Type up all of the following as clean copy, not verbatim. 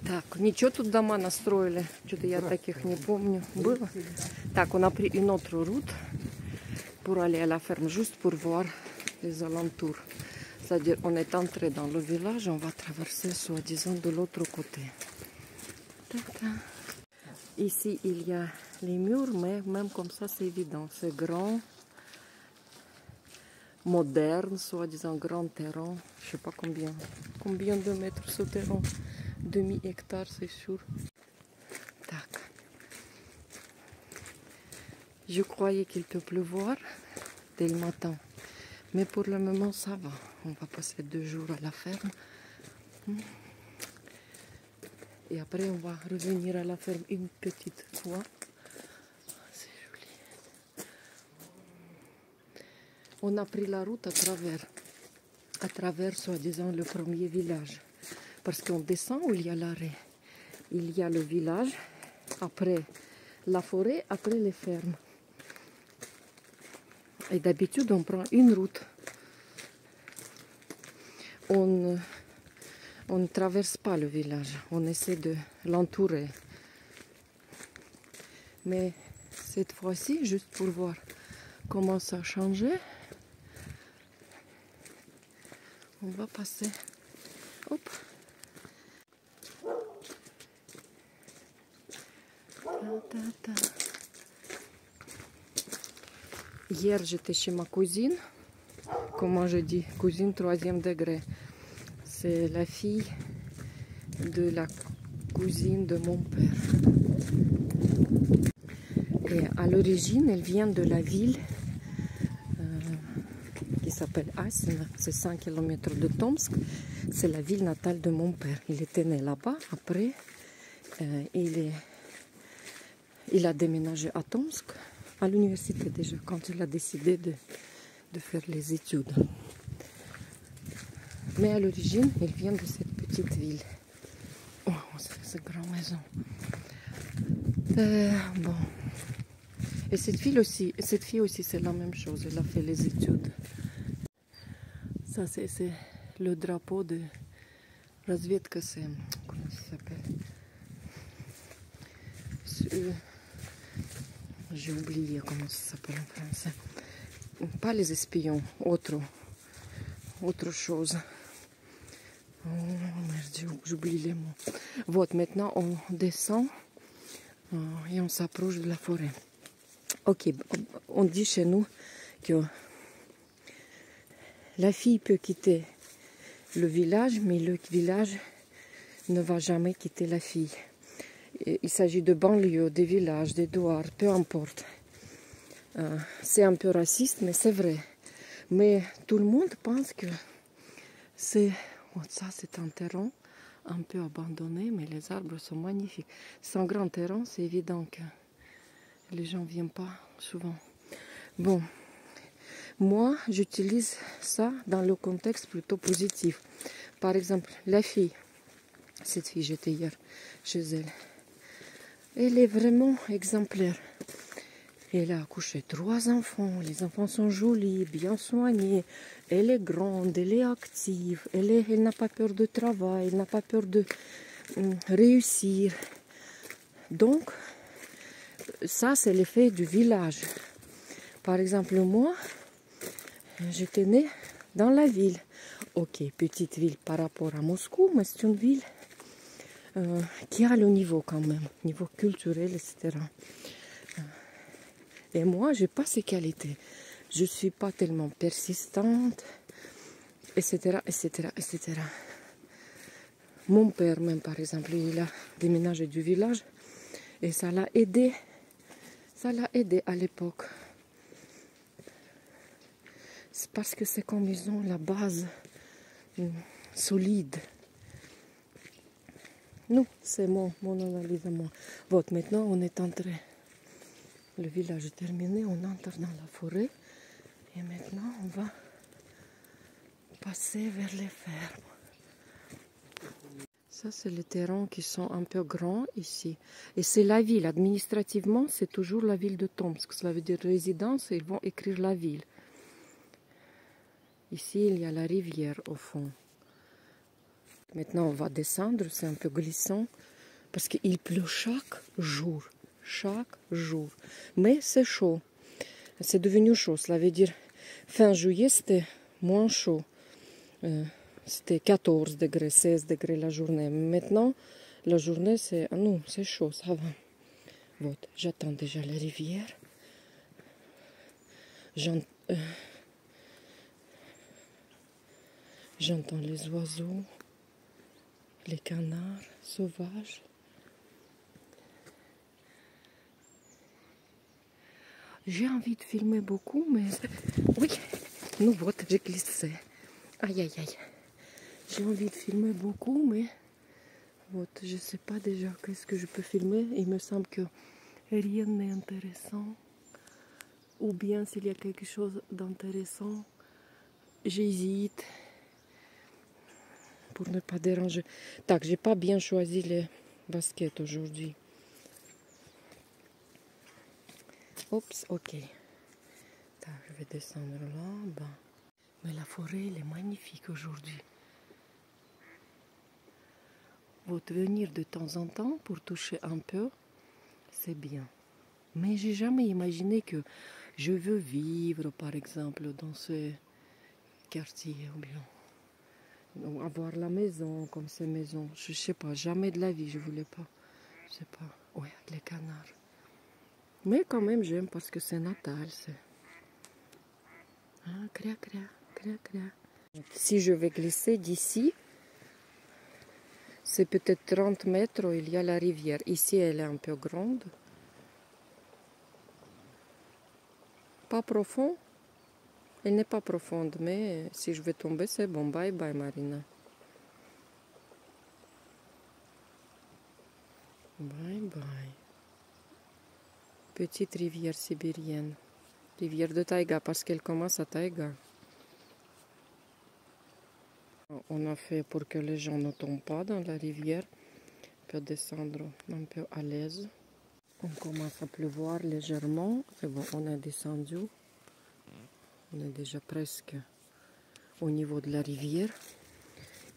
Так, ничего тут дома настроили. Что-то я таких не помню. Было? Так, on a pris une autre route pour aller à la ferme, juste pour voir les alentours. C'est-à-dire, on est entré dans le village, on va traverser, soi-disant, de l'autre côté. Ici, il y a les murs, mais même comme ça, c'est évident. C'est grand, moderne, soi-disant, grand terrain. Je sais pas combien de mètres ce terrain. Demi-hectare, c'est sûr. Tac. Je croyais qu'il peut pleuvoir dès le matin. Mais pour le moment, ça va. On va passer 2 jours à la ferme. Et après, on va revenir à la ferme une petite fois. C'est joli. On a pris la route à travers, soi-disant, le premier village. Parce qu'on descend où il y a l'arrêt. Il y a le village, après la forêt, après les fermes. Et d'habitude, on prend une route. On ne traverse pas le village. On essaie de l'entourer. Mais cette fois-ci, juste pour voir comment ça a changé, on va passer. Hop. Hier, j'étais chez ma cousine. Comment je dis? Cousine 3e degré. C'est la fille de la cousine de mon père. Et à l'origine, elle vient de la ville qui s'appelle Asn. C'est 5 km de Tomsk. C'est la ville natale de mon père. Il était né là-bas. Après, il a déménagé à Tomsk, à l'université déjà, quand il a décidé de faire les études. Mais à l'origine, il vient de cette petite ville. Oh, c'est une grande maison. Bon. Et cette fille aussi, c'est la même chose. Elle a fait les études. Ça, c'est le drapeau de Razvedka. Comment ça s'appelle? J'ai oublié comment ça s'appelle en français. Pas les espions, autre chose. Oh merde, j'oublie les mots. Voilà, maintenant on descend et on s'approche de la forêt. Ok, on dit chez nous que la fille peut quitter le village, mais le village ne va jamais quitter la fille. Il s'agit de banlieues, des villages, des douars, peu importe. C'est un peu raciste, mais c'est vrai. Mais tout le monde pense que c'est... ça, c'est un terrain un peu abandonné, mais les arbres sont magnifiques. C'est un grand terrain, c'est évident que les gens ne viennent pas souvent. Bon, moi, j'utilise ça dans le contexte plutôt positif. Par exemple, la fille, cette fille, j'étais hier chez elle. Elle est vraiment exemplaire. Elle a accouché 3 enfants. Les enfants sont jolis, bien soignés. Elle est grande, elle est active. Elle n'a pas peur de travail, elle n'a pas peur de réussir. Donc, ça, c'est l'effet du village. Par exemple, moi, j'étais née dans la ville. Ok, petite ville par rapport à Moscou, mais c'est une ville qui a le niveau quand même, niveau culturel, etc. Et moi, je n'ai pas ces qualités. Je ne suis pas tellement persistante, etc., etc., etc. Mon père, même par exemple, il a déménagé du village et ça l'a aidé. Ça l'a aidé à l'époque. C'est parce que c'est comme ils ont la base solide. Non, c'est mon analyse à moi. Voilà, maintenant on est entré. Le village est terminé, on entre dans la forêt. Et maintenant on va passer vers les fermes. Ça, c'est les terrains qui sont un peu grands ici. Et c'est la ville. Administrativement, c'est toujours la ville de Tomsk. Cela veut dire résidence et ils vont écrire la ville. Ici, il y a la rivière au fond. Maintenant, on va descendre, c'est un peu glissant, parce qu'il pleut chaque jour. Chaque jour. Mais c'est chaud. C'est devenu chaud. Cela veut dire, fin juillet, c'était moins chaud. C'était 14 degrés, 16 degrés la journée. Maintenant, la journée, c'est... Ah non, c'est chaud, ça va. Вот, j'attends déjà la rivière. J'entends les oiseaux, les canards sauvages. J'ai envie de filmer beaucoup, mais... Oui, nous вот, j'ai glissé. Aïe, aïe, aïe. J'ai envie de filmer beaucoup, mais... Вот, je ne sais pas déjà qu'est-ce que je peux filmer. Il me semble que rien n'est intéressant. Ou bien s'il y a quelque chose d'intéressant, j'hésite. Pour ne pas déranger. Так, j'ai pas bien choisi les baskets aujourd'hui. Oups, ok. Так, je vais descendre là-bas. Mais la forêt, elle est magnifique aujourd'hui. Вот, venir de temps en temps pour toucher un peu, c'est bien. Mais j'ai jamais imaginé que je veux vivre, par exemple, dans ce quartier, ou bien avoir la maison comme ces maisons. Je sais pas, jamais de la vie, je voulais pas. Je sais pas. Ouais, les canards. Mais quand même, j'aime parce que c'est natal. Ah, créa, créa, créa, créa. Si je vais glisser d'ici, c'est peut-être 30 mètres où il y a la rivière. Ici, elle est un peu grande. Pas profond. Elle n'est pas profonde, mais si je vais tomber, c'est bon. Bye bye, Marina. Bye bye. Petite rivière sibérienne. Rivière de taïga, parce qu'elle commence à taïga. On a fait pour que les gens ne tombent pas dans la rivière. On peut descendre un peu à l'aise. On commence à pleuvoir légèrement. C'est bon, on est descendu. On est déjà presque au niveau de la rivière.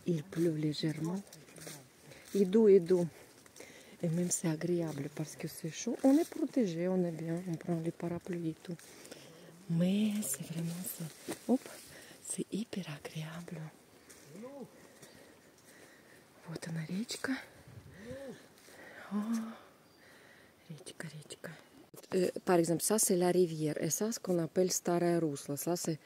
Il pleut légèrement. Et doux, et doux. Et même c'est agréable parce que c'est chaud. On est protégé, on est bien. On prend les parapluies et tout. Mais c'est vraiment ça. Hop, c'est hyper agréable. Вот она речка. Oh, речка, речка. Par exemple, ça c'est la rivière. Et ça, ce qu'on appelle Staraya Rusla. Ça c'est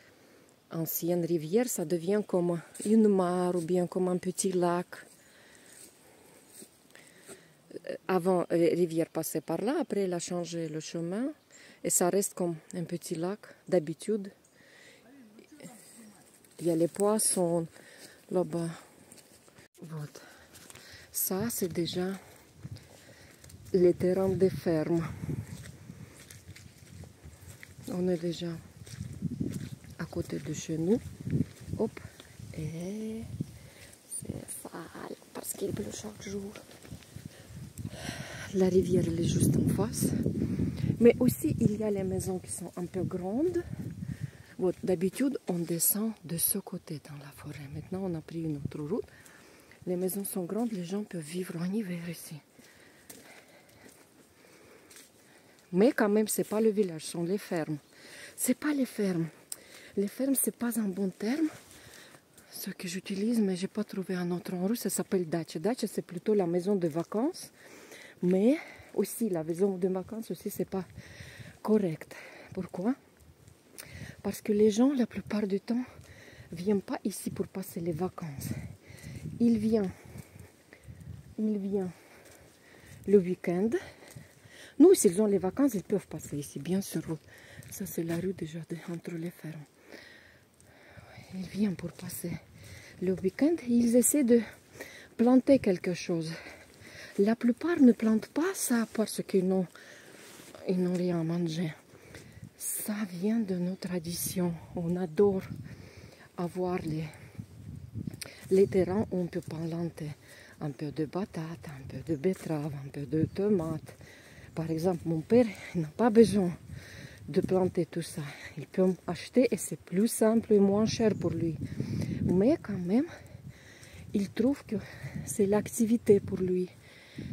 ancienne rivière. Ça devient comme une mare ou bien comme un petit lac. Avant, la rivière passait par là. Après, elle a changé le chemin. Et ça reste comme un petit lac d'habitude. Il y a les poissons là-bas. Вот. Ça, c'est déjà les terrains de ferme. On est déjà à côté de chez nous. Hop. Et c'est sale parce qu'il pleut chaque jour. La rivière, elle est juste en face. Mais aussi, il y a les maisons qui sont un peu grandes. Bon, d'habitude, on descend de ce côté dans la forêt. Maintenant, on a pris une autre route. Les maisons sont grandes, les gens peuvent vivre en hiver ici. Mais quand même, c'est pas le village, ce sont les fermes. C'est pas les fermes. Les fermes, c'est pas un bon terme. Ce que j'utilise, mais j'ai pas trouvé un autre en russe, ça s'appelle dacha. Dacha, c'est plutôt la maison de vacances. Mais aussi, la maison de vacances aussi, c'est pas correct. Pourquoi? Parce que les gens, la plupart du temps, viennent pas ici pour passer les vacances. Ils viennent le week-end. Nous, s'ils ont les vacances, ils peuvent passer ici, bien sûr. Ça, c'est la rue déjà entre les fermes. Ils viennent pour passer le week-end. Ils essaient de planter quelque chose. La plupart ne plantent pas ça parce qu'ils n'ont rien à manger. Ça vient de nos traditions. On adore avoir les terrains où on peut planter un peu de patates, un peu de betterave, un peu de tomates. Par exemple, mon père n'a pas besoin de planter tout ça. Il peut acheter et c'est plus simple et moins cher pour lui. Mais quand même, il trouve que c'est l'activité pour lui.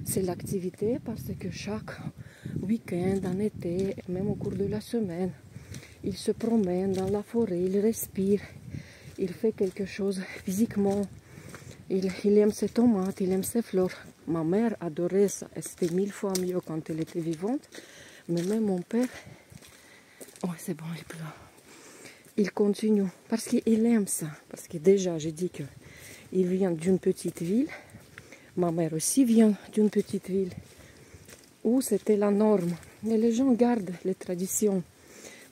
C'est l'activité parce que chaque week-end, en été, même au cours de la semaine, il se promène dans la forêt, il respire, il fait quelque chose physiquement. Il aime ses tomates, il aime ses fleurs. Ma mère adorait ça, c'était 1000 fois mieux quand elle était vivante. Mais même mon père, oh c'est bon, il pleut. Il continue parce qu'il aime ça. Parce que déjà, j'ai dit qu'il vient d'une petite ville. Ma mère aussi vient d'une petite ville où c'était la norme. Mais les gens gardent les traditions.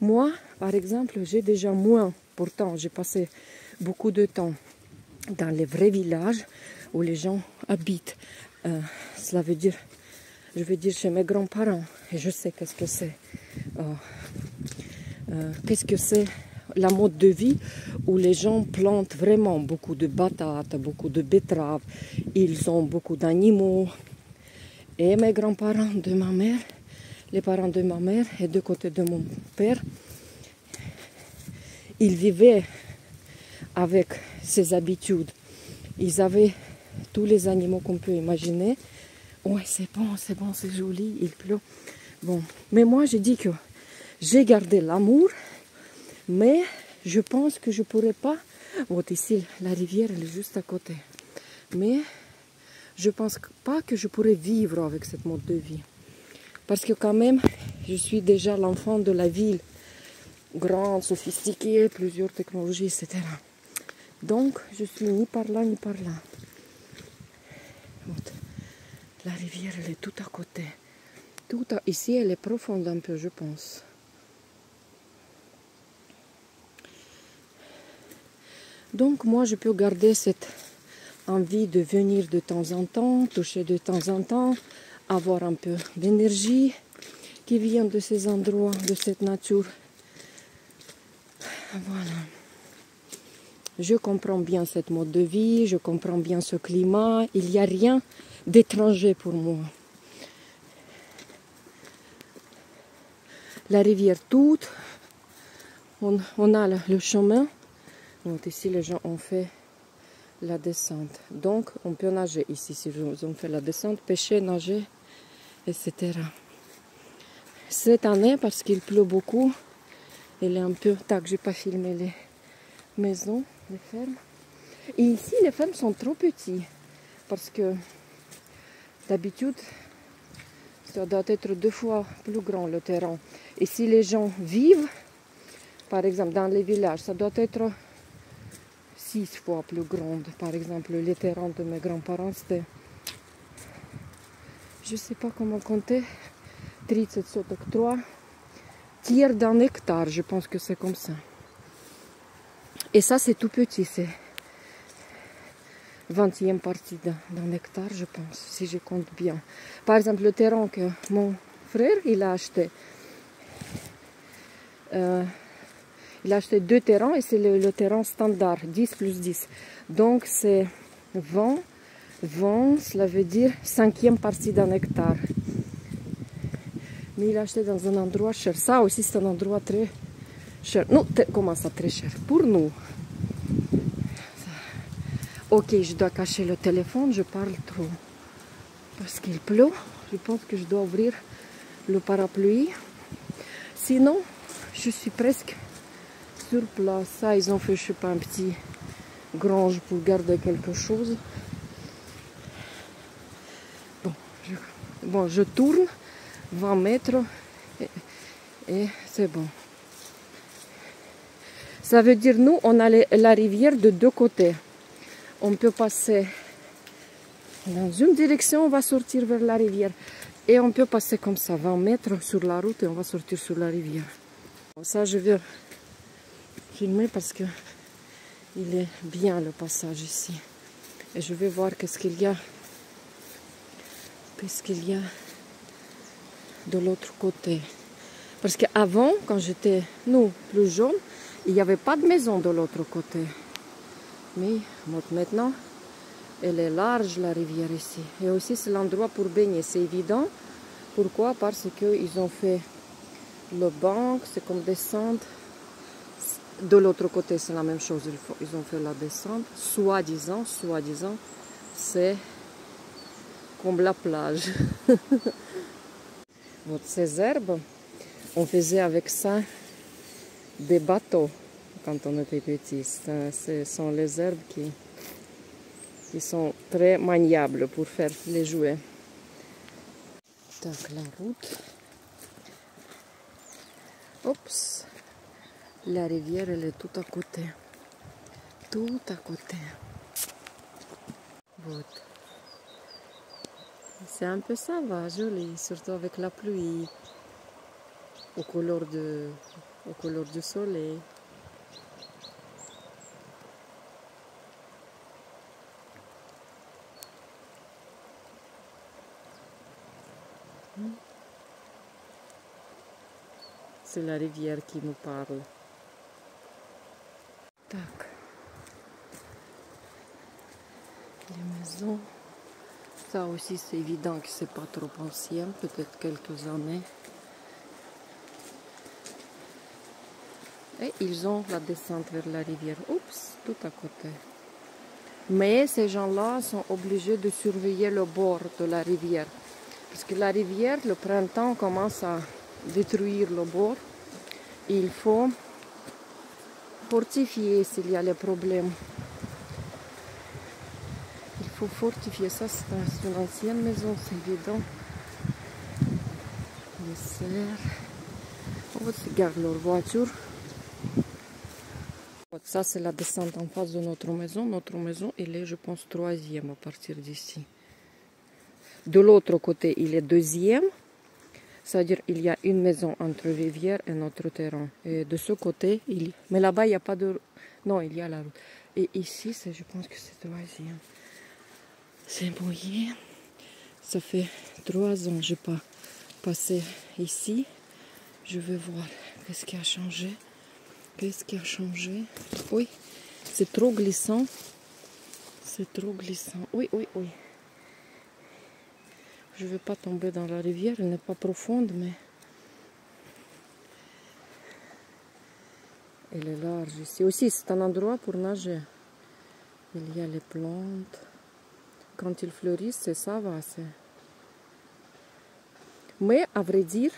Moi, par exemple, j'ai déjà moins. Pourtant, j'ai passé beaucoup de temps dans les vrais villages où les gens habitent. Cela veut dire, je veux dire chez mes grands-parents. Et je sais qu'est-ce que c'est. Qu'est-ce que c'est la mode de vie où les gens plantent vraiment beaucoup de patates, beaucoup de betteraves. Ils ont beaucoup d'animaux. Et mes grands-parents de ma mère, les parents de ma mère et de côté de mon père, ils vivaient avec ces habitudes. Ils avaient tous les animaux qu'on peut imaginer. Ouais, c'est bon, c'est joli, il pleut. Bon, mais moi, j'ai dit que j'ai gardé l'amour, mais je pense que je ne pourrais pas. Bon, ici, la rivière, elle est juste à côté. Mais je ne pense pas que je pourrais vivre avec cette mode de vie. Parce que quand même, je suis déjà l'enfant de la ville. Grande, sophistiquée, plusieurs technologies, etc. Donc, je suis ni par là, ni par là. La rivière, elle est tout à côté. Ici, elle est profonde un peu, je pense. Donc, moi, je peux garder cette envie de venir de temps en temps, toucher de temps en temps, avoir un peu d'énergie qui vient de ces endroits, de cette nature. Voilà. Je comprends bien cette mode de vie, je comprends bien ce climat. Il n'y a rien d'étranger pour moi. La rivière toute, on a le chemin. Donc ici, les gens ont fait la descente. Donc, on peut nager ici si on fait la descente, pêcher, nager, etc. Cette année, parce qu'il pleut beaucoup, elle est un peu... Tac, j'ai pas filmé les maisons, les fermes. Et ici, les fermes sont trop petites. Parce que d'habitude, ça doit être 2 fois plus grand le terrain. Et si les gens vivent, par exemple dans les villages, ça doit être 6 fois plus grand. Par exemple, les terrains de mes grands-parents, c'était, je ne sais pas comment compter, 30 sotok, 3 tiers d'un hectare, je pense que c'est comme ça. Et ça, c'est tout petit, c'est 20e partie d'un hectare, je pense, si je compte bien. Par exemple, le terrain que mon frère, il a acheté, il a acheté 2 terrains et c'est le terrain standard, 10 plus 10. Donc, c'est 20, cela veut dire 5e partie d'un hectare. Mais il a acheté dans un endroit cher. Ça aussi, c'est un endroit très cher. Non, comment ça, très cher? Pour nous. Ok, je dois cacher le téléphone, je parle trop. Parce qu'il pleut, je pense que je dois ouvrir le parapluie. Sinon, je suis presque sur place. Ça, ils ont fait, je sais pas, un petit grange pour garder quelque chose. Bon, je tourne 20 mètres et c'est bon. Ça veut dire, nous, on a la rivière de 2 côtés. On peut passer dans une direction, on va sortir vers la rivière. Et on peut passer comme ça, 20 mètres sur la route et on va sortir sur la rivière. Ça, je vais filmer parce que il est bien le passage ici. Et je vais voir qu'est-ce qu'il y a de l'autre côté. Parce qu'avant, quand j'étais, nous, plus jeunes, il n'y avait pas de maison de l'autre côté. Mais maintenant, elle est large, la rivière ici. Et aussi, c'est l'endroit pour baigner, c'est évident. Pourquoi? Parce qu'ils ont fait le banc, c'est comme descendre De l'autre côté, c'est la même chose. Ils ont fait la descente. Soi-disant, c'est comme la plage. Ces herbes, on faisait avec ça des bateaux quand on était petit. Ce sont les herbes qui sont très maniables pour faire les jouets. Donc la route. Oups. La rivière, elle est tout à côté. Tout à côté. Voilà. C'est un peu ça, va, joli, surtout avec la pluie, au couleur du soleil. C'est la rivière qui nous parle. Tac. Les maisons. Ça aussi, c'est évident que c'est pas trop ancien, peut-être quelques années. Et ils ont la descente vers la rivière. Oups, tout à côté. Mais ces gens-là sont obligés de surveiller le bord de la rivière. Parce que la rivière, le printemps, commence à détruire le bord. Et il faut fortifier s'il y a les problèmes. Il faut fortifier ça, c'est une ancienne maison, c'est évident. Les serres. Ils gardent leur voiture. Ça, c'est la descente en face de notre maison. Notre maison, elle est, je pense, 3e à partir d'ici. De l'autre côté, il est 2e. C'est-à-dire qu'il y a une maison entre rivière et notre terrain. Et de ce côté, mais là-bas, il n'y a pas de... Non, il y a la route. Et ici, je pense que c'est 3e. C'est mouillé. Ça fait 3 ans que je n'ai pas passé ici. Je vais voir qu'est-ce qui a changé. Qu'est-ce qui a changé? Oui, c'est trop glissant. C'est trop glissant. Oui, oui, oui. Je ne vais pas tomber dans la rivière. Elle n'est pas profonde, mais... Elle est large ici. Aussi, c'est un endroit pour nager. Il y a les plantes. Quand ils fleurissent, ça va. Mais, à vrai dire,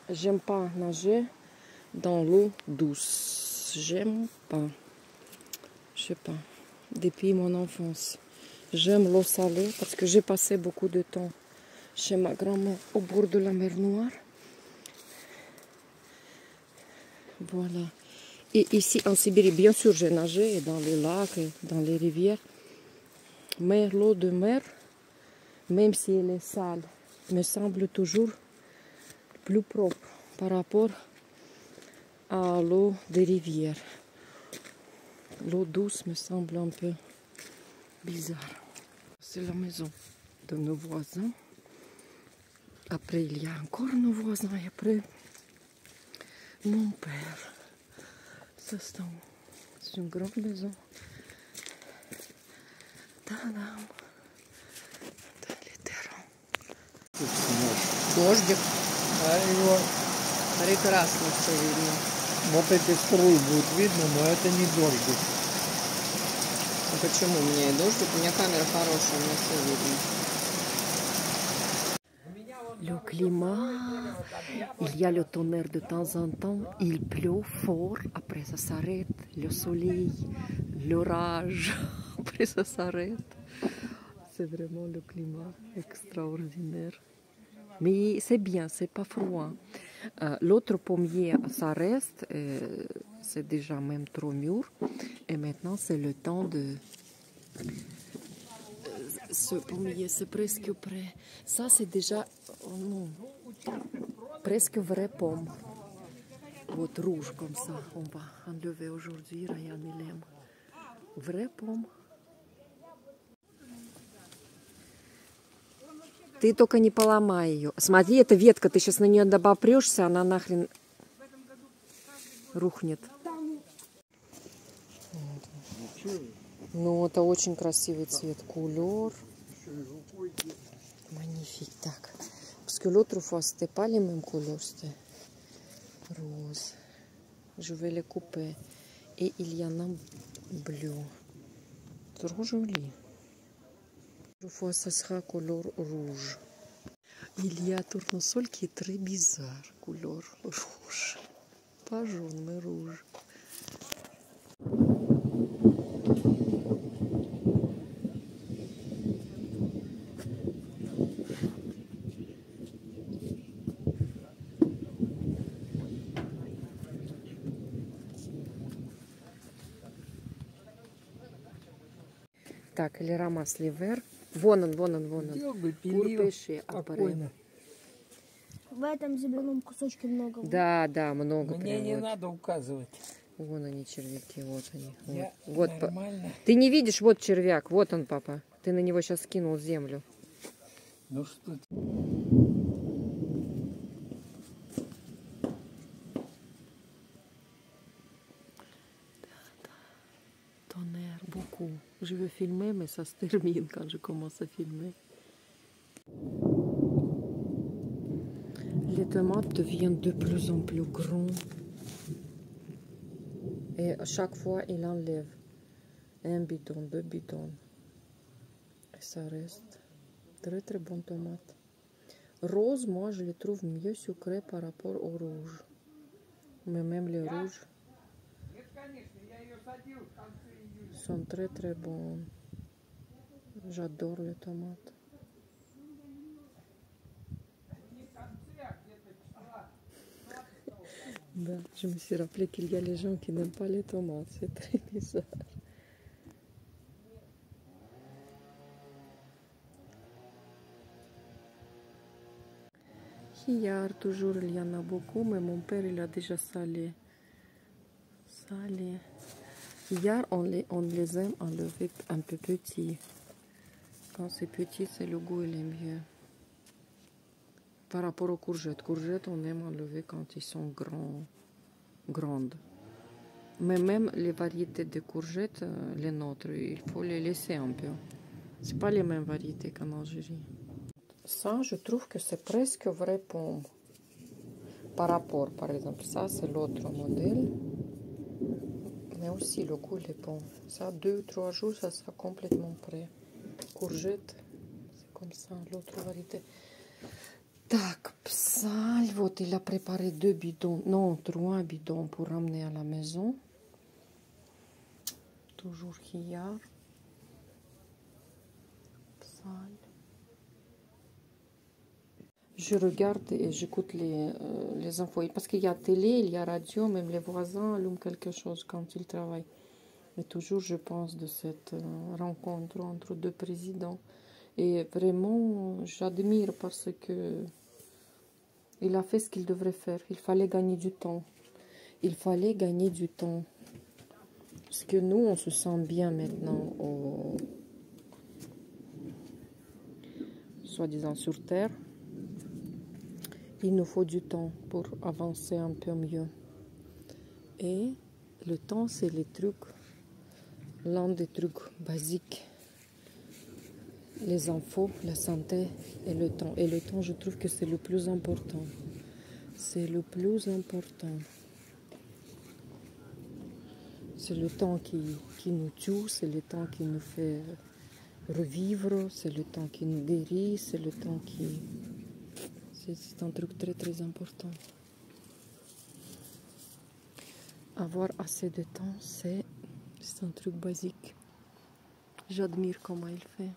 j'aime pas nager dans l'eau douce. J'aime pas. Je sais pas. Depuis mon enfance. J'aime l'eau salée parce que j'ai passé beaucoup de temps chez ma grand-mère au bord de la mer Noire. Voilà. Et ici en Sibérie, bien sûr, j'ai nagé dans les lacs, et dans les rivières. Mais l'eau de mer, même si elle est sale, me semble toujours plus propre par rapport à l'eau des rivières. L'eau douce me semble un peu bizarre. C'est la maison de nos voisins. Après, il y a encore nos voisins et après, mon père. Ça, c'est une grande maison. Та-дам! Dans les terrains. Дождик. А его, Прекрасно все видно. вот эти струи будет видно, но это не дождик. А почему у меня и дождик? У меня камера хорошая, у меня все видно. Le climat, il y a le tonnerre de temps en temps, il pleut fort, après ça s'arrête, le soleil, l'orage, après ça s'arrête. C'est vraiment le climat extraordinaire. Mais c'est bien, c'est pas froid. L'autre pommier, ça reste, c'est déjà même trop mûr. Et maintenant, c'est le temps de... Ce pommier, c'est presque prêt. Ça, c'est déjà... Oh non, presque vraie pomme. Вот rouge comme ça. On va enlever aujourd'hui, Ryan il aime. Vraie pomme. Ты только не поломай ее. Смотри, эта ветка, ты сейчас на нее добопрешься, она нахрен рухнет. Ну, это очень красивый цвет. Couleur. Magnifique. Так. Parce que l'autre fois, c'était pas les mêmes couleurs, c'était rose. Je vais les couper. Et il y en a bleu. Trop joli. Une fois, ça sera couleur rouge. Il y a tournesol qui est très bizarre, couleur rouge. Pas jaune, mais rouge. Так, или рамас ливер. Вон он, вон он, вон он. Делал бы Pour пилил pêcher après. спокойно. В этом зеленом кусочке много. Да, да, много Мне прям не вот. надо указывать. Вон они, червяки, вот они. Я Вот, нормально. Ты не видишь, вот червяк, вот он, папа. Ты на него сейчас скинул землю. Ну что ты? Tonnerre, beaucoup. Je veux filmer, mais ça se termine quand je commence à filmer. Les tomates deviennent de plus en plus grands. Et à chaque fois, il enlève un bidon, 2 bidons. Et ça reste très très bonne tomate. Rose, moi, je les trouve mieux sucrés par rapport au rouge. Mais même les rouges sont très très bons. J'adore les tomates. Ben, je me suis rappelé qu'il y a les gens qui n'aiment pas les tomates. C'est très bizarre. Hier, toujours, il y en a beaucoup, mais mon père, il a déjà salé. Salé. Hier, on les aime enlever un peu petits. Quand c'est petit, c'est le goût, il est mieux. Par rapport aux courgettes. Courgettes, on aime enlever quand ils sont grandes. Mais même les variétés de courgettes, les nôtres, il faut les laisser un peu. C'est pas les mêmes variétés qu'en Algérie. Ça, je trouve que c'est presque vraie pomme. Par rapport, par exemple, ça, c'est l'autre modèle. Mais aussi le goût est bon. Ça, 2 ou 3 jours, ça sera complètement prêt. Courgette, c'est comme ça, l'autre variété. Tac, Psal, вот, il a préparé 2 bidons, non, 3 bidons pour ramener à la maison. Toujours hier. Psal. Je regarde et j'écoute les infos. Parce qu'il y a télé, il y a radio, même les voisins allument quelque chose quand ils travaillent. Et toujours, je pense de cette rencontre entre 2 présidents. Et vraiment, j'admire parce que il a fait ce qu'il devrait faire. Il fallait gagner du temps. Il fallait gagner du temps. Parce que nous, on se sent bien maintenant, soi-disant sur Terre. Il nous faut du temps pour avancer un peu mieux. Et le temps, c'est les trucs, l'un des trucs basiques. Les infos, la santé et le temps. Et le temps, je trouve que c'est le plus important. C'est le plus important. C'est le temps qui nous tue, c'est le temps qui nous fait revivre, c'est le temps qui nous guérit, c'est le temps qui... C'est un truc très très important. Avoir assez de temps, c'est un truc basique. J'admire comment il fait.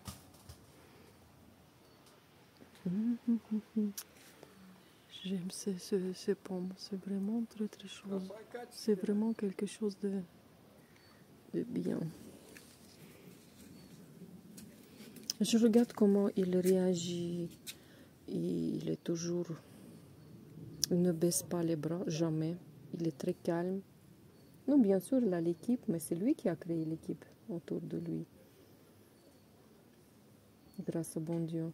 J'aime ces pommes, c'est vraiment très très chaud. C'est vraiment quelque chose de bien. Je regarde comment il réagit. Il est toujours... Il ne baisse pas les bras, jamais. Il est très calme. Non, bien sûr, il a l'équipe, mais c'est lui qui a créé l'équipe autour de lui. Grâce au bon Dieu.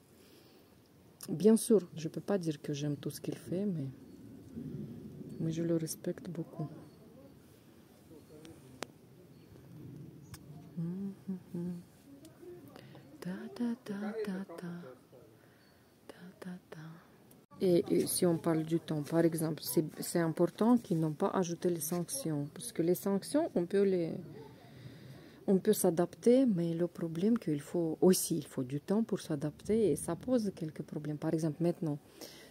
Bien sûr, je ne peux pas dire que j'aime tout ce qu'il fait, mais je le respecte beaucoup. Et si on parle du temps, par exemple, c'est important qu'ils n'ont pas ajouté les sanctions. Parce que les sanctions, on peut s'adapter, mais le problème qu'il faut aussi, il faut du temps pour s'adapter et ça pose quelques problèmes. Par exemple, maintenant,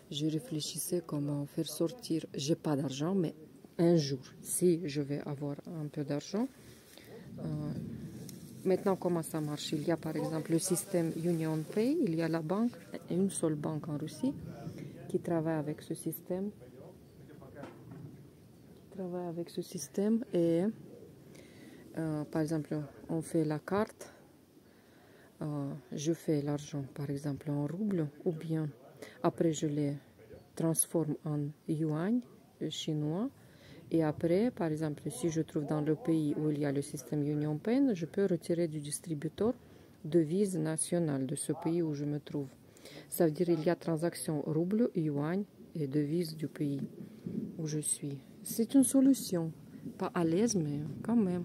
je réfléchissais comment faire sortir, j'ai pas d'argent, mais un jour, si je vais avoir un peu d'argent, maintenant comment ça marche? Il y a par exemple le système Union Pay, il y a la banque, une seule banque en Russie qui travaille avec ce système, et par exemple, on fait la carte, je fais l'argent par exemple en roubles, ou bien après je les transforme en yuan chinois, et après, par exemple, si je trouve dans le pays où il y a le système Union Pay, je peux retirer du distributeur devise nationale de ce pays où je me trouve. Ça veut dire qu'il y a transaction rouble, yuan et devise du pays où je suis. C'est une solution, pas à l'aise, mais quand même.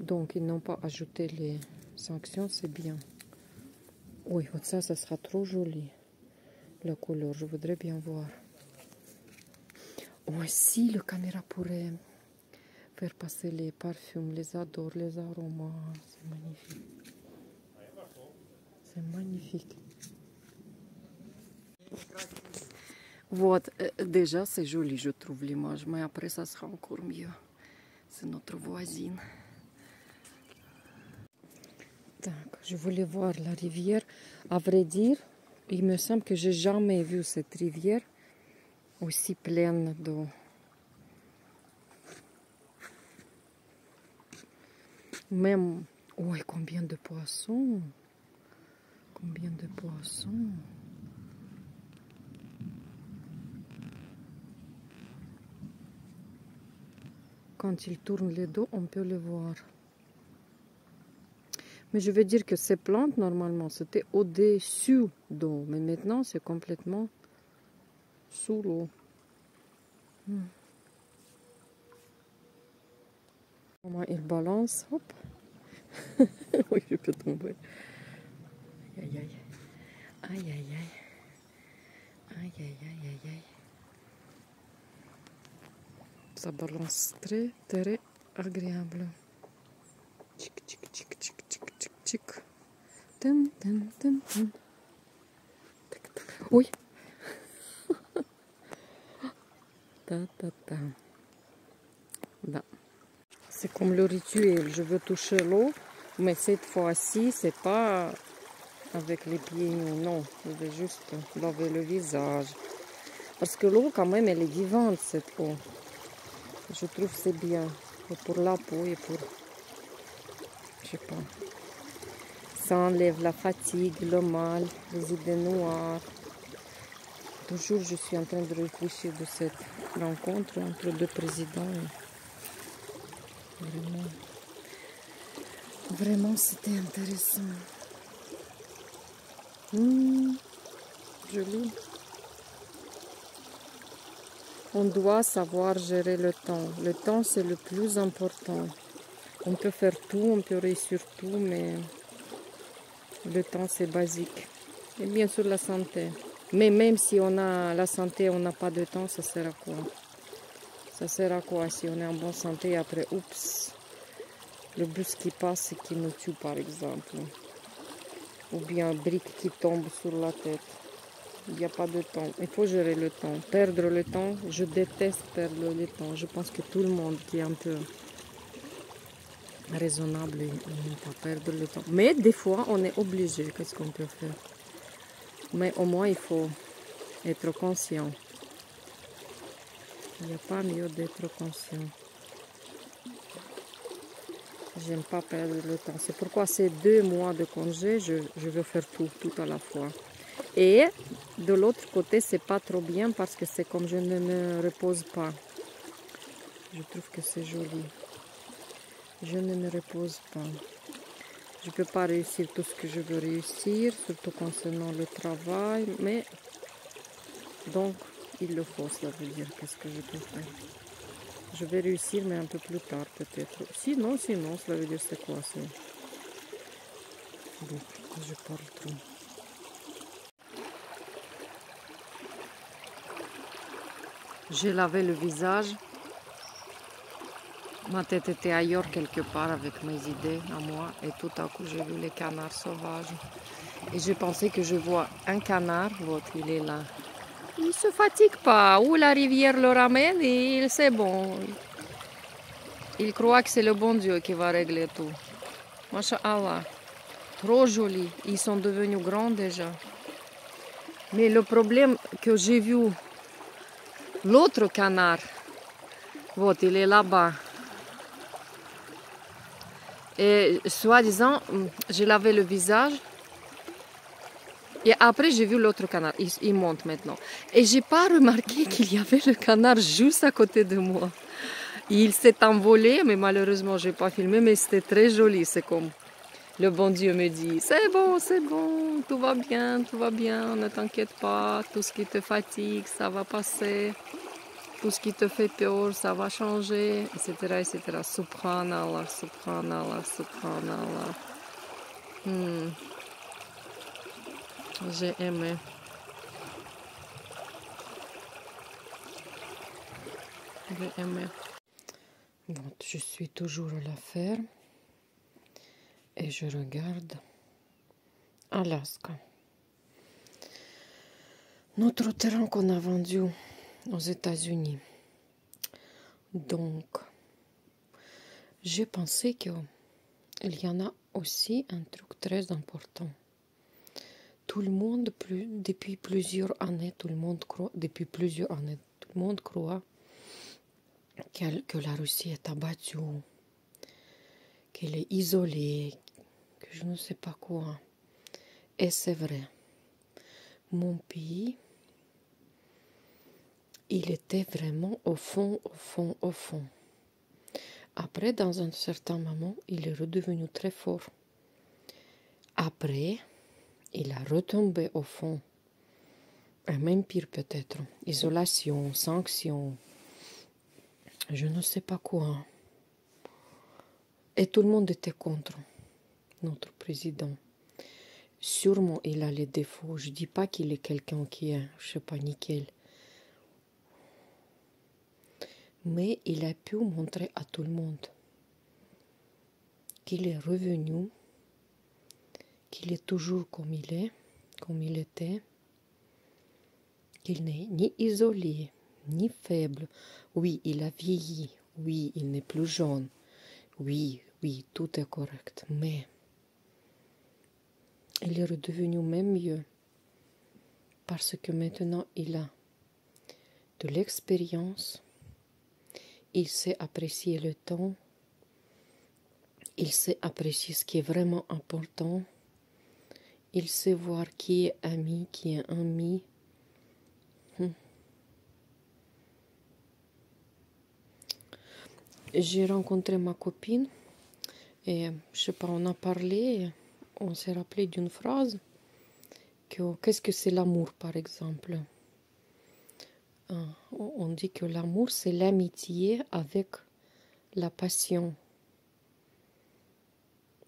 Donc, ils n'ont pas ajouté les sanctions, c'est bien. Oui, ça sera trop joli. La couleur, je voudrais bien voir. Oh, si le caméra pourrait faire passer les parfums, les odeurs, les aromas, c'est magnifique. C'est magnifique. Вот, déjà c'est joli, je trouve l'image, mais après ça sera encore mieux. C'est notre voisine. Donc, je voulais voir la rivière. À vrai dire, il me semble que j'ai jamais vu cette rivière aussi pleine d'eau. Même, oh, combien de poissons! Combien de poissons! Quand il tourne les dos, on peut les voir. Mais je veux dire que ces plantes, normalement, c'était au-dessus d'eau. Mais maintenant, c'est complètement sous l'eau. Comment il balance, hop. Oui, je peux tomber. Aïe, aïe. Aïe, aïe, aïe. Aïe, aïe, aïe, aïe, aïe. Ça balance très, très agréable. Tchic, tchic, tchic, tchic, tchic, tchic, tchic. Tum, tum, tum, tum. Oui. Ta, ta, ta. Là. C'est comme le rituel. Je veux toucher l'eau, mais cette fois-ci, c'est pas avec les pieds nus. Non, je vais juste laver le visage. Parce que l'eau, quand même, elle est vivante, cette eau. Je trouve que c'est bien. Et pour la peau et pour... Je sais pas. Ça enlève la fatigue, le mal, les idées noires. Toujours, je suis en train de réfléchir de cette rencontre entre deux présidents. Vraiment, c'était intéressant. Joli. On doit savoir gérer le temps. Le temps, c'est le plus important. On peut faire tout, on peut réussir tout, mais le temps, c'est basique. Et bien sûr, la santé. Mais même si on a la santé, on n'a pas de temps, ça sert à quoi? Ça sert à quoi si on est en bonne santé et après, oups, le bus qui passe et qui nous tue, par exemple. Ou bien un brique qui tombe sur la tête. Il n'y a pas de temps. Il faut gérer le temps. Perdre le temps, je déteste perdre le temps. Je pense que tout le monde qui est un peu raisonnable, il ne peut pas perdre le temps. Mais des fois, on est obligé. Qu'est-ce qu'on peut faire? Mais au moins, il faut être conscient. Il n'y a pas mieux d'être conscient. J'aime pas perdre le temps. C'est pourquoi ces 2 mois de congé, je veux faire tout à la fois. Et de l'autre côté, c'est pas trop bien parce que c'est comme je ne me repose pas. Je trouve que c'est joli. Je ne me repose pas. Je peux pas réussir tout ce que je veux réussir, surtout concernant le travail, mais donc il le faut, cela veut dire qu'est-ce que je peux faire. Je vais réussir, mais un peu plus tard peut-être. Sinon, cela veut dire c'est quoi? Bon, je parle trop. J'ai lavé le visage. Ma tête était ailleurs quelque part avec mes idées à moi. Et tout à coup, j'ai vu les canards sauvages. Et j'ai pensé que je vois un canard. L'autre, il est là. Il se fatigue pas. Où la rivière le ramène et c'est bon. Il croit que c'est le bon Dieu qui va régler tout. Masha'Allah. Trop joli. Ils sont devenus grands déjà. Mais le problème que j'ai vu, l'autre canard, вот, il est là-bas. Et soi-disant, j'ai lavé le visage. Et après, j'ai vu l'autre canard. Il monte maintenant. Et j'ai pas remarqué qu'il y avait le canard juste à côté de moi. Il s'est envolé, mais malheureusement, j'ai pas filmé, mais c'était très joli. C'est comme le bon Dieu me dit, c'est bon, tout va bien, ne t'inquiète pas, tout ce qui te fatigue, ça va passer. Tout ce qui te fait peur, ça va changer, etc., etc. Subhanallah, subhanallah, subhanallah. J'ai aimé. J'ai aimé. Bon, je suis toujours à la ferme et je regarde Alaska. Notre terrain qu'on a vendu aux États-Unis. Donc, j'ai pensé qu'il y en a aussi un truc très important. Tout le monde, depuis plusieurs années, tout le monde croit que la Russie est abattue, qu'elle est isolée, que je ne sais pas quoi. Et c'est vrai. Mon pays, il était vraiment au fond. Après, dans un certain moment, il est redevenu très fort. Après, il a retombé au fond. Et même pire peut-être. Isolation, sanctions, je ne sais pas quoi. Et tout le monde était contre notre président. Sûrement, il a les défauts. Je ne dis pas qu'il est quelqu'un qui est, je ne sais pas, nickel. Mais il a pu montrer à tout le monde qu'il est revenu, qu'il est toujours comme il était, qu'il n'est ni isolé, ni faible. Oui, il a vieilli. Oui, il n'est plus jeune. Oui, tout est correct. Mais il est redevenu même mieux parce que maintenant il a de l'expérience, il sait apprécier le temps, il sait apprécier ce qui est vraiment important, il sait voir qui est ami, qui est ami. J'ai rencontré ma copine et je sais pas, on a parlé, on s'est rappelé d'une phrase que qu'est-ce que c'est l'amour par exemple. On dit que l'amour c'est l'amitié avec la passion.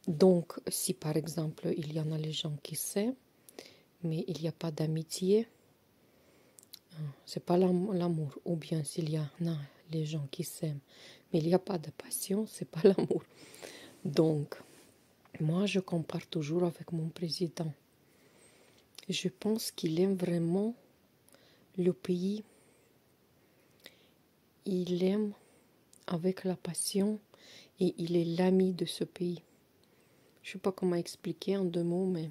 Donc si par exemple il y en a les gens qui s'aiment mais il n'y a pas d'amitié, c'est pas l'amour. Ou bien s'il y en a les gens qui s'aiment mais il n'y a pas de passion, c'est pas l'amour. Donc moi je compare toujours avec mon président. Je pense qu'il aime vraiment le pays. Il aime avec la passion et il est l'ami de ce pays. Je ne sais pas comment expliquer en 2 mots, mais...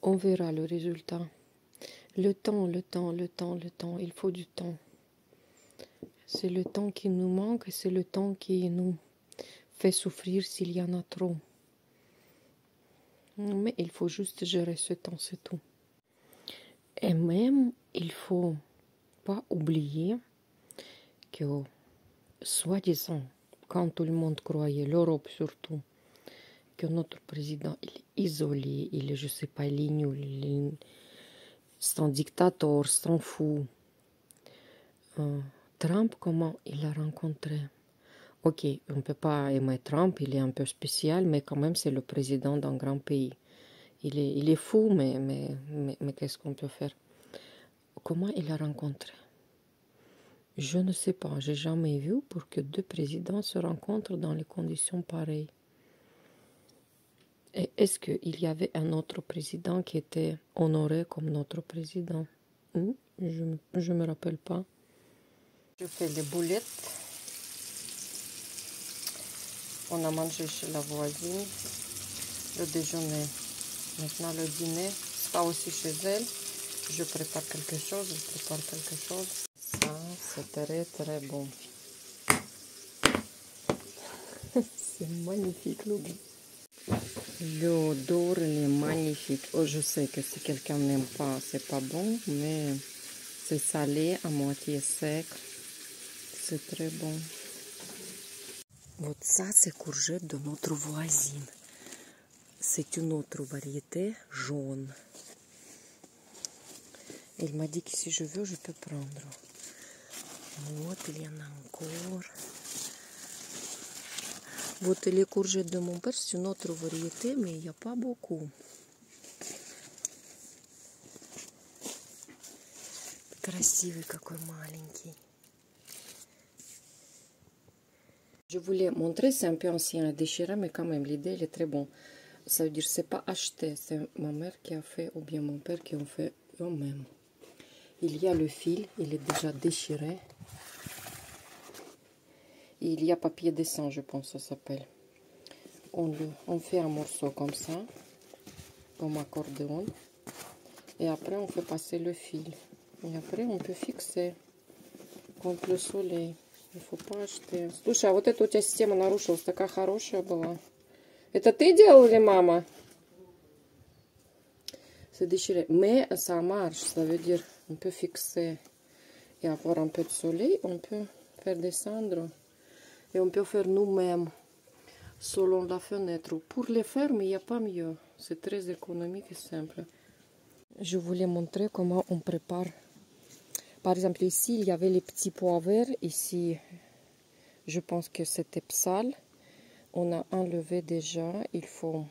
On verra le résultat. Le temps, il faut du temps. C'est le temps qui nous manque et c'est le temps qui nous fait souffrir s'il y en a trop. Mais il faut juste gérer ce temps, c'est tout. Et même, il faut pas oublier que, soi-disant, quand tout le monde croyait, l'Europe surtout, que notre président il est isolé, il est, je sais pas, il est nul, c'est un dictateur, c'est un fou. Trump, comment il l'a rencontré? Ok, on ne peut pas aimer Trump, il est un peu spécial, mais quand même c'est le président d'un grand pays. Il est fou, mais qu'est-ce qu'on peut faire? Comment il a rencontré? Je ne sais pas, j'ai jamais vu pour que deux présidents se rencontrent dans les conditions pareilles. Et est-ce qu'il y avait un autre président qui était honoré comme notre président? Je me rappelle pas. Je fais les boulettes. On a mangé chez la voisine le déjeuner. Maintenant le dîner, c'est pas aussi chez elle. Je prépare quelque chose, Ça, c'est très très bon. C'est magnifique le goût. L'odeur est magnifique. Oh, je sais que si quelqu'un n'aime pas, c'est pas bon, mais c'est salé, à moitié sec. C'est très bon. Вот ça, c'est courgette de notre voisine. C'est une autre variété jaune. Elle m'a dit que si je veux, je peux prendre. Вот, il y en a encore. Вот les courgettes de mon père, c'est une autre variété, mais il n'y a pas beaucoup. Красивый какой маленький. Je voulais montrer, c'est un peu ancien et déchiré, mais quand même, l'idée, elle est très bonne. Ça veut dire, c'est pas acheté, c'est ma mère qui a fait, ou bien mon père qui ont fait eux-mêmes. Il y a le fil, il est déjà déchiré. Et il y a papier dessin, je pense, ça s'appelle. On fait un morceau comme ça, comme accordéon. Et après, on fait passer le fil. Et après, on peut fixer contre le soleil. Il faut pas acheter. Слушай, а вот эта у тебя система нарушилась, такая хорошая была. Это ты делал или мама? C'est déchiré. Mais ça marche, ça veut dire on peut fixer et avoir un peu de soleil, on peut faire descendre et on peut faire nous-mêmes selon la fenêtre. Pour les faire, mais il n'y a pas mieux. C'est très économique et simple. Je voulais montrer comment on prépare. Par exemple, ici, il y avait les petits pois verts. Ici, je pense que c'était psal. On a enlevé déjà. Il faut...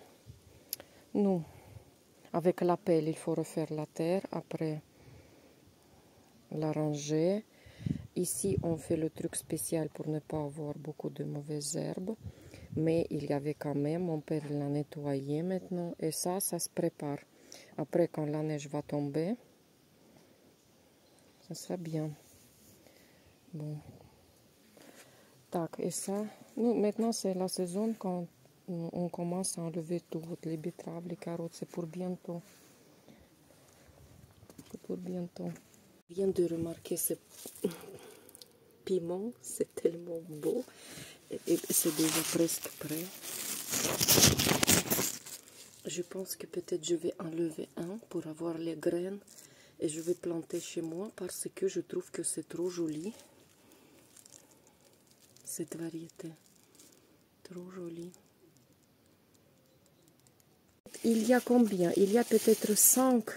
Non. Avec la pelle, il faut refaire la terre. Après, la ranger. Ici, on fait le truc spécial pour ne pas avoir beaucoup de mauvaises herbes. Mais il y avait quand même. Mon père l'a nettoyé maintenant. Et ça se prépare. Après, quand la neige va tomber, ça sera bien. Bon. Tac, et ça, nous, maintenant c'est la saison quand on commence à enlever tout, les betteraves, les carottes, c'est pour bientôt. C'est pour bientôt. Je viens de remarquer ce piment, c'est tellement beau. Et c'est déjà presque prêt. Je pense que peut-être je vais enlever un pour avoir les graines. Et je vais planter chez moi parce que je trouve que c'est trop joli. Cette variété. Trop jolie. Il y a combien? Il y a peut-être 5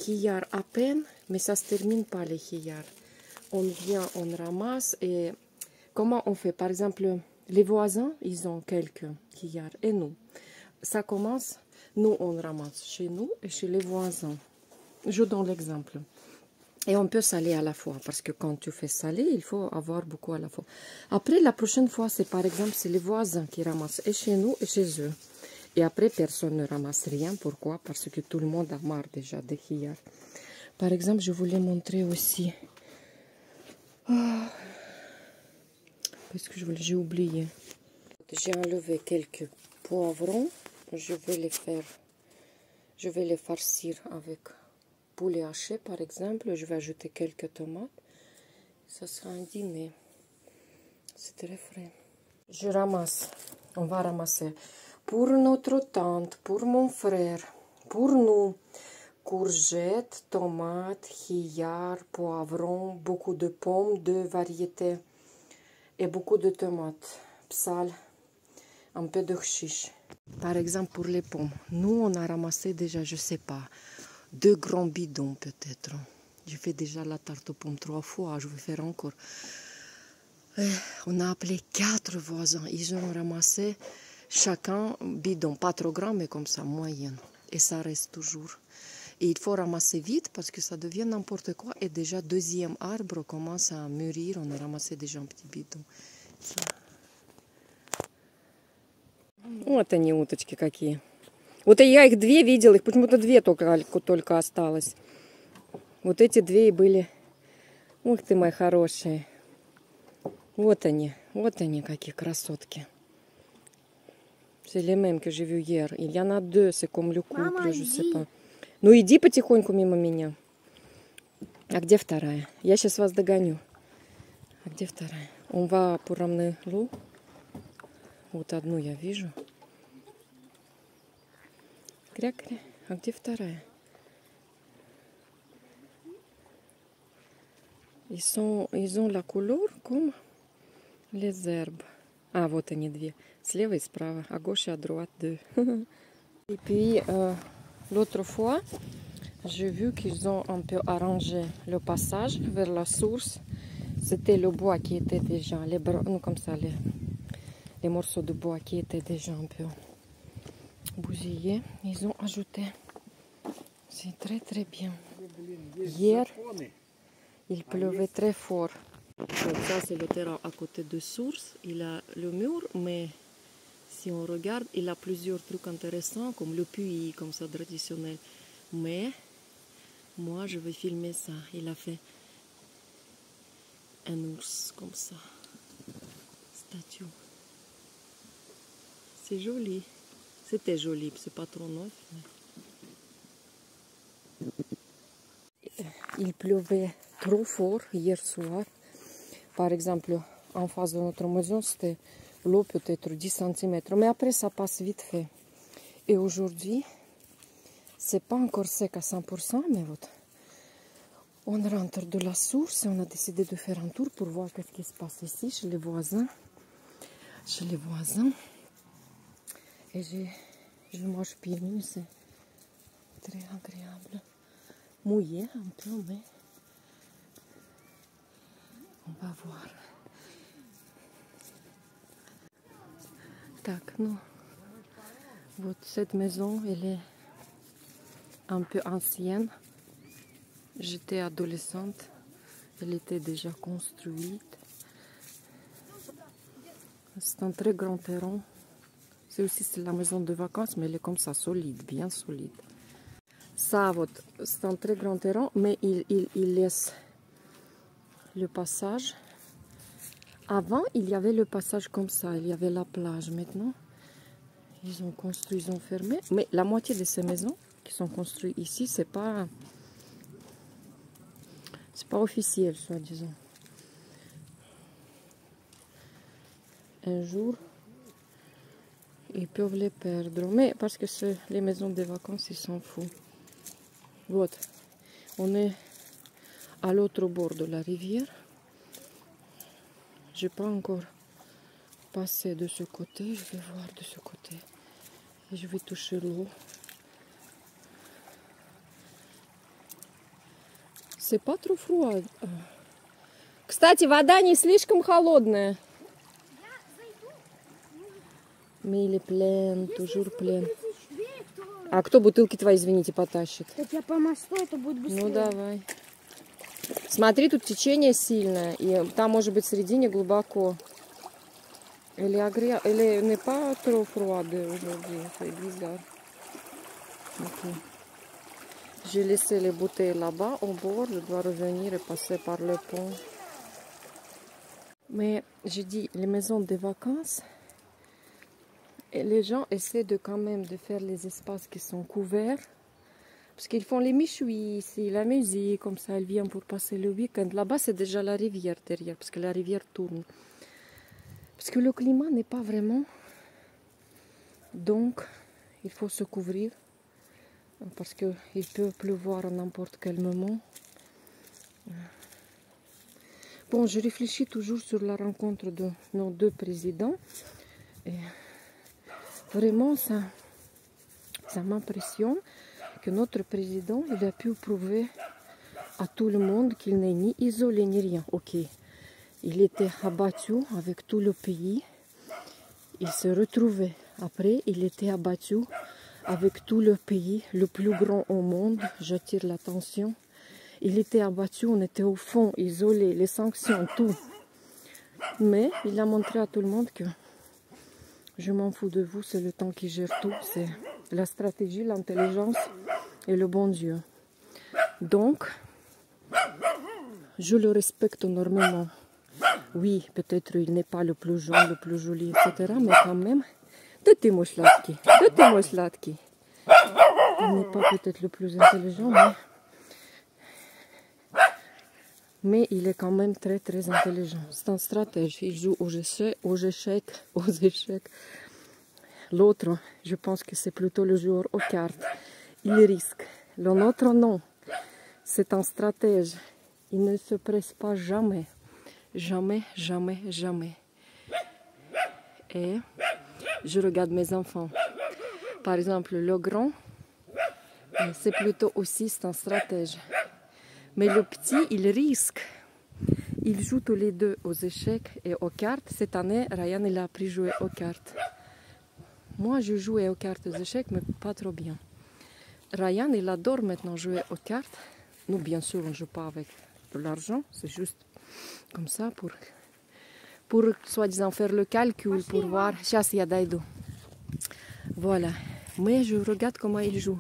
hiyars à peine, mais ça se termine pas les hiyars. On vient, on ramasse et comment on fait? Par exemple, les voisins, ils ont quelques hiyars et nous. Ça commence, nous on ramasse chez nous et chez les voisins. Je donne l'exemple. Et on peut saler à la fois, parce que quand tu fais saler, il faut avoir beaucoup à la fois. Après, la prochaine fois, c'est par exemple, c'est les voisins qui ramassent, et chez nous, et chez eux. Et après, personne ne ramasse rien. Pourquoi? Parce que tout le monde a marre déjà des hiyars. Par exemple, je voulais montrer aussi... Parce que j'ai oublié. J'ai enlevé quelques poivrons. Je vais les farcir avec... poulet haché par exemple, je vais ajouter quelques tomates. Ça sera un dîner. C'est très frais. Je ramasse. On va ramasser pour notre tante, pour mon frère, pour nous. Courgettes, tomates, hiyars, poivrons, beaucoup de pommes, de variétés. Et beaucoup de tomates. Psal, un peu de chiche. Par exemple pour les pommes. Nous on a ramassé déjà, je sais pas. 2 grands bidons peut-être. J'ai fait déjà la tarte aux pommes 3 fois. Je vais faire encore. On a appelé 4 voisins. Ils ont ramassé chacun bidon, pas trop grand, mais comme ça, moyenne. Et ça reste toujours. Et il faut ramasser vite parce que ça devient n'importe quoi. Et déjà, deuxième arbre commence à mûrir. On a ramassé déjà un petit bidon. Вот они, уточки какие. Вот я их 2 видела, их почему-то 2 только осталось. Вот эти 2 и были. Ух ты, мои хорошие. Вот они какие красотки. C'est les mêmes que j'ai vu hier. Il y en a 2, c'est comme le couple, je sais pas. Ну иди потихоньку мимо меня. А где вторая? Я сейчас вас догоню. А где вторая? On va pour ramener l'eau. Вот одну я вижу. Кря-кря. А где вторая? Ils ont la couleur comme les herbes. Ah, вот они 2. Слева и справа. À gauche et à droite 2. Et puis, l'autre fois, j'ai vu qu'ils ont un peu arrangé le passage vers la source. C'était le bois qui était déjà, comme ça, les morceaux de bois qui étaient déjà un peu bousillés. Ils ont ajouté. C'est très très bien. Hier, il pleuvait très fort. Donc ça, c'est le terrain à côté de source. Il a le mur, mais si on regarde, il a plusieurs trucs intéressants, comme le puits, comme ça, traditionnel. Mais moi, je vais filmer ça. Il a fait un ours comme ça. Statue. C'est joli. C'était joli, c'est pas trop neuf. Mais... Il pleuvait trop fort hier soir. Par exemple, en face de notre maison, c'était l'eau peut-être 10 cm. Mais après, ça passe vite fait. Et aujourd'hui, c'est pas encore sec à 100%, mais вот. On rentre de la source et on a décidé de faire un tour pour voir qu'est-ce qui se passe ici, chez les voisins. Et je mange pieds nus, c'est très agréable. Mouillé un peu, mais on va voir. Так, ну, вот cette maison, elle est un peu ancienne. J'étais adolescente, elle était déjà construite. C'est un très grand terrain. C'est aussi la maison de vacances, mais elle est comme ça, solide, bien solide. Ça, c'est un très grand terrain, mais il laisse le passage. Avant, il y avait le passage comme ça, il y avait la plage. Maintenant, ils ont construit, ils ont fermé. Mais la moitié de ces maisons qui sont construites ici, c'est pas officiel, soi-disant. Un jour, ils peuvent les perdre. Mais parce que c'est les maisons de vacances, ils s'en foutent. Вот. On est à l'autre bord de la rivière. Je n'ai pas encore passé de ce côté. Je vais voir de ce côté. Et je vais toucher l'eau. C'est pas trop froid. Кстати, вода не слишком холодная. Mais il est plein, toujours plein. А кто бутылки твои, извините, потащит? Так я по мосту, это будет быстрее. Ну давай. Смотри, тут течение сильное, и там может быть в середине глубоко. Или n'est pas trop froide aujourd'hui, c'est bizarre. Okay. J'ai laissé les bouteilles là-bas au bord, je dois revenir et passer par le pont. Mais j'ai dit, les maisons de vacances, et les gens essaient de quand même de faire les espaces qui sont couverts. Parce qu'ils font les méchouis ici, la musique, comme ça, ils viennent pour passer le week-end. Là-bas, c'est déjà la rivière derrière, parce que la rivière tourne. Parce que le climat n'est pas vraiment. Donc, il faut se couvrir. Parce qu'il peut pleuvoir à n'importe quel moment. Bon, je réfléchis toujours sur la rencontre de nos 2 présidents. Et vraiment, ça m'impressionne que notre président, il a pu prouver à tout le monde qu'il n'est ni isolé ni rien. Ok, Il était abattu avec tout le pays. Il se retrouvait. Après, il était abattu avec tout le pays, le plus grand au monde. J'attire l'attention. Il était abattu, on était au fond, isolé, les sanctions, tout. Mais il a montré à tout le monde que je m'en fous de vous, c'est le temps qui gère tout. C'est la stratégie, l'intelligence et le bon Dieu. Donc, je le respecte énormément. Oui, peut-être il n'est pas le plus jeune, le plus joli, etc. Mais quand même, donnez-moi sladki. Il n'est pas peut-être le plus intelligent, mais il est quand même très très intelligent. C'est un stratège. Il joue aux échecs. L'autre, je pense que c'est plutôt le joueur aux cartes. Il risque. Le nôtre, non. C'est un stratège. Il ne se presse pas jamais. Jamais, jamais, jamais. Et je regarde mes enfants. Par exemple, le grand, c'est plutôt aussi un stratège. Mais le petit, il risque. Ils jouent tous les deux aux échecs et aux cartes. Cette année, Ryan, il a appris à jouer aux cartes. Moi, je jouais aux cartes, aux échecs, mais pas trop bien. Ryan, il adore maintenant jouer aux cartes. Nous, bien sûr, on ne joue pas avec de l'argent. C'est juste comme ça pour soi-disant faire le calcul, pour voir. Voilà. Mais je regarde comment il joue.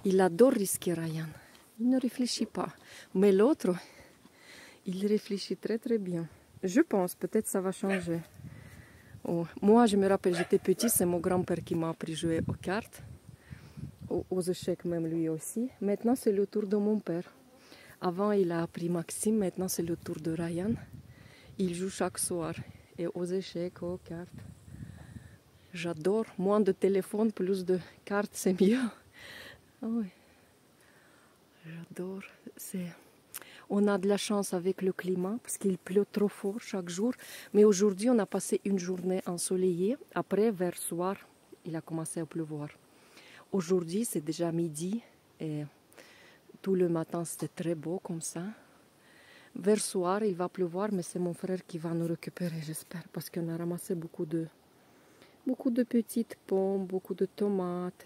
Il adore risquer, Ryan. Il ne réfléchit pas. Mais l'autre, il réfléchit très très bien. Je pense, peut-être ça va changer. Oh. Moi, je me rappelle, j'étais petit, c'est mon grand-père qui m'a appris à jouer aux cartes. Aux échecs même lui aussi. Maintenant, c'est le tour de mon père. Avant, il a appris Maxime, maintenant c'est le tour de Ryan. Il joue chaque soir. Et aux échecs, aux cartes. J'adore. Moins de téléphone, plus de cartes, c'est mieux. Oh oui. J'adore. On a de la chance avec le climat parce qu'il pleut trop fort chaque jour. Mais aujourd'hui, on a passé une journée ensoleillée. Après, vers soir, il a commencé à pleuvoir. Aujourd'hui, c'est déjà midi et tout le matin, c'était très beau comme ça. Vers soir, il va pleuvoir, mais c'est mon frère qui va nous récupérer, j'espère, parce qu'on a ramassé beaucoup de petites pommes, beaucoup de tomates.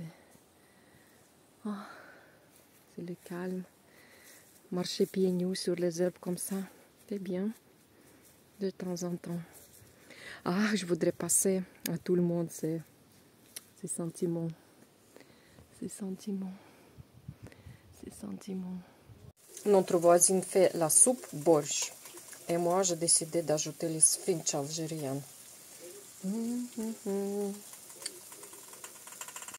Oh, c'est le calme. Marcher pieds nus sur les herbes comme ça, c'est bien, de temps en temps. Ah, je voudrais passer à tout le monde ces sentiments. Notre voisine fait la soupe borsch. Et moi, j'ai décidé d'ajouter les sfinches algériennes.